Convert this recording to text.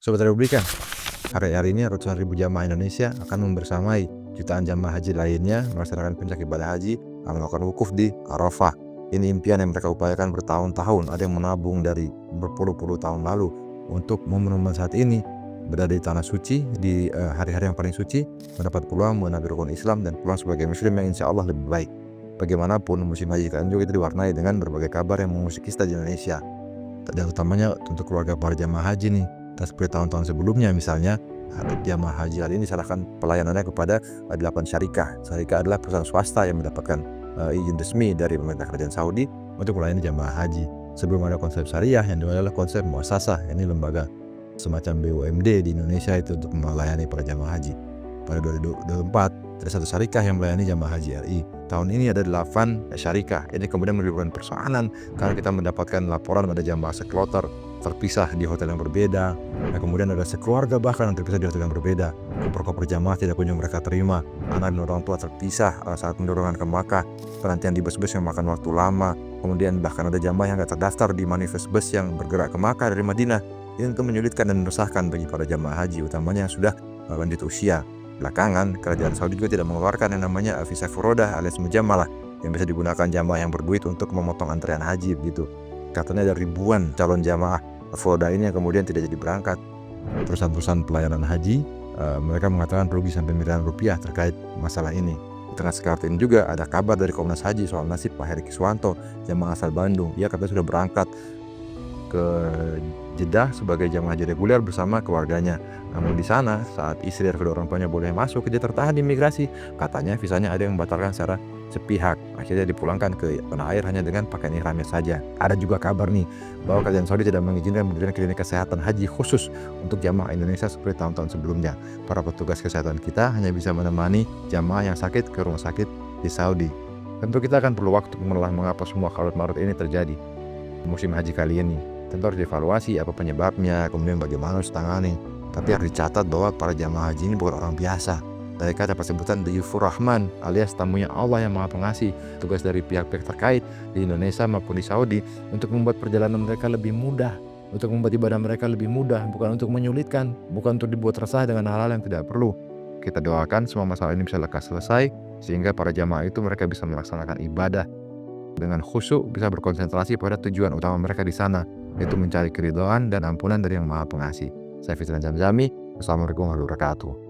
Sobat Republika, hari ini ratusan ribu jamaah Indonesia akan membersamai jutaan jamaah haji lainnya melaksanakan puncak ibadah haji, melakukan wukuf di Arafah. Ini impian yang mereka upayakan bertahun-tahun. Ada yang menabung dari berpuluh-puluh tahun lalu untuk momen-momen saat ini, berada di tanah suci di hari-hari yang paling suci, mendapat peluang mengenal rukun Islam dan peluang sebagai muslim yang insya Allah lebih baik. Bagaimanapun, musim haji kali ini juga diwarnai dengan berbagai kabar yang mengusik kita di Indonesia. Dan utamanya untuk keluarga para jamaah haji nih. Dan seperti tahun-tahun sebelumnya, misalnya jamaah haji kali ini diserahkan pelayanannya kepada 8 syarikah. Syarikah adalah perusahaan swasta yang mendapatkan izin resmi dari pemerintah kerajaan Saudi untuk melayani jamaah haji. Sebelum ada konsep syariah, yang kedua adalah konsep muasasah. Ini lembaga semacam BUMD di Indonesia itu untuk melayani para jamaah haji. Pada 2024 ada 1 syarikah yang melayani jamaah haji RI. Tahun ini ada 8 syarikah. Ini kemudian menimbulkan persoalan karena kita mendapatkan laporan ada jamaah sekloter terpisah di hotel yang berbeda. Nah, kemudian ada sekeluarga bahkan yang terpisah di hotel yang berbeda. Koper-koper jamaah tidak kunjung mereka terima. Anak dan orang tua terpisah saat menurunkan ke Makkah. Penantian di bus-bus yang makan waktu lama. Kemudian bahkan ada jamaah yang tidak terdaftar di manifest bus yang bergerak ke Makkah dari Madinah. Ini tentu menyulitkan dan meresahkan bagi para jamaah haji, utamanya yang sudah lanjut usia. Belakangan, kerajaan Saudi juga tidak mengeluarkan yang namanya visa furodah alias mujamalah yang bisa digunakan jamaah yang berduit untuk memotong antrean haji begitu. Katanya ada ribuan calon jamaah furodah ini yang kemudian tidak jadi berangkat. Perusahaan-perusahaan pelayanan haji mereka mengatakan rugi sampai miliaran rupiah terkait masalah ini. Di tengah sekarang ini juga ada kabar dari Komnas Haji soal nasib Pak Heri Kiswanto, jamaah asal Bandung. Ia katanya sudah berangkat ke Jeddah sebagai jamaah haji reguler bersama keluarganya. Namun di sana saat istri dan kedua orang tuanya boleh masuk, dia tertahan di imigrasi. Katanya visanya ada yang membatalkan secara sepihak. Akhirnya dipulangkan ke tanah air hanya dengan pakaian ihramnya saja. Ada juga kabar nih bahwa kerajaan Saudi tidak mengizinkan mendirikan klinik kesehatan haji khusus untuk jamaah Indonesia seperti tahun-tahun sebelumnya. Para petugas kesehatan kita hanya bisa menemani jamaah yang sakit ke rumah sakit di Saudi. Tentu kita akan perlu waktu menelaah mengapa semua carut-marut ini terjadi musim haji kali ini. Tentu harus dievaluasi apa penyebabnya, kemudian bagaimana harus tangani. Tapi harus dicatat bahwa para jamaah haji ini bukan orang biasa. Mereka dapat sebutan Dayufur Rahman alias tamunya Allah yang Maha Pengasih. Tugas dari pihak-pihak terkait di Indonesia maupun di Saudi untuk membuat perjalanan mereka lebih mudah, untuk membuat ibadah mereka lebih mudah, bukan untuk menyulitkan, bukan untuk dibuat resah dengan hal-hal yang tidak perlu. Kita doakan semua masalah ini bisa lekas selesai sehingga para jamaah itu mereka bisa melaksanakan ibadah dengan khusyuk, bisa berkonsentrasi pada tujuan utama mereka di sana, yaitu mencari keridhaan dan ampunan dari Yang Maha Pengasih. Saya Fitran Zamzami. Assalamualaikum warahmatullahi wabarakatuh.